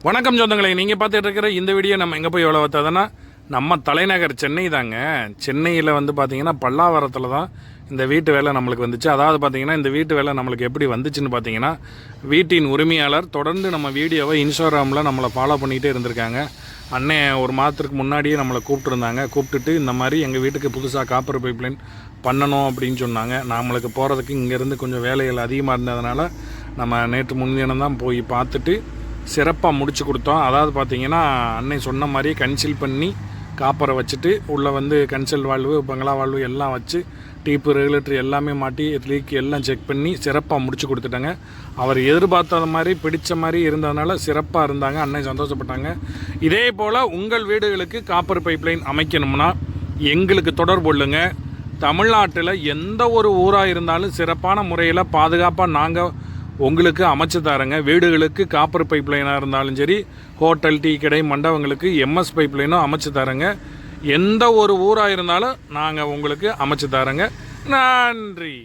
வணக்கம் சொந்தங்களே, நீங்கள் பார்த்துட்டு இருக்கிற இந்த வீடியோ நம்ம எங்கே போய் எவ்வளோ பார்த்ததுன்னா நம்ம தலைநகர் சென்னை தாங்க. சென்னையில் வந்து பார்த்திங்கன்னா பல்லாவரத்தில் தான் இந்த வீட்டு வேலை நம்மளுக்கு வந்துச்சு. அதாவது பார்த்திங்கன்னா இந்த வீட்டு வேலை நம்மளுக்கு எப்படி வந்துச்சுன்னு பார்த்தீங்கன்னா, வீட்டின் உரிமையாளர் தொடர்ந்து நம்ம வீடியோவை இன்ஸ்டாகிராமில் நம்மளை ஃபாலோ பண்ணிகிட்டே இருந்திருக்காங்க. அண்ணே ஒரு மாதத்துக்கு முன்னாடியே நம்மளை கூப்பிட்டுருந்தாங்க. கூப்பிட்டுட்டு இந்த மாதிரி எங்கள் வீட்டுக்கு புதுசாக காப்பர் பைப்லைன் பண்ணணும் அப்படின்னு சொன்னாங்க. நம்மளுக்கு போகிறதுக்கு இங்கேருந்து கொஞ்சம் வேலைகள் அதிகமாக இருந்ததுனால நம்ம நேற்று முன்தினம் தான் போய் பார்த்துட்டு சிறப்பாக முடிச்சு கொடுத்தோம். அதாவது பார்த்திங்கன்னா அன்னை சொன்ன மாதிரி கன்சில் பண்ணி காப்பரை வச்சுட்டு உள்ளே வந்து கன்சல் வால்வு, பங்களா வால்வு எல்லாம் வச்சு டீப்பு, ரெகுலேட்டர் எல்லாமே மாட்டி லீக் எல்லாம் செக் பண்ணி சிறப்பாக முடிச்சு கொடுத்துட்டாங்க. அவர் எதிர்பார்த்தது மாதிரி பிடிச்ச மாதிரி இருந்ததுனால சிறப்பாக இருந்தாங்க. அன்னை சந்தோஷப்பட்டாங்க. இதே போல் உங்கள் வீடுகளுக்கு காப்பர் பைப்லைன் அமைக்கணும்னா எங்களுக்கு தொடர்பு கொள்ளுங்க. தமிழ்நாட்டில் எந்த ஒரு ஊராக இருந்தாலும் சிறப்பான முறையில் பாதுகாப்பாக நாங்கள் உங்களுக்கு அமைச்சு தரங்க. வீடுகளுக்கு காப்பர் பைப் லைனாக இருந்தாலும் சரி, ஹோட்டல், டீ கடை, மண்டபங்களுக்கு எம்எஸ் பைப் லைனும் அமைச்சு தரங்க. எந்த ஒரு ஊராக இருந்தாலும் நாங்கள் உங்களுக்கு அமைச்சு தரங்க. நன்றி.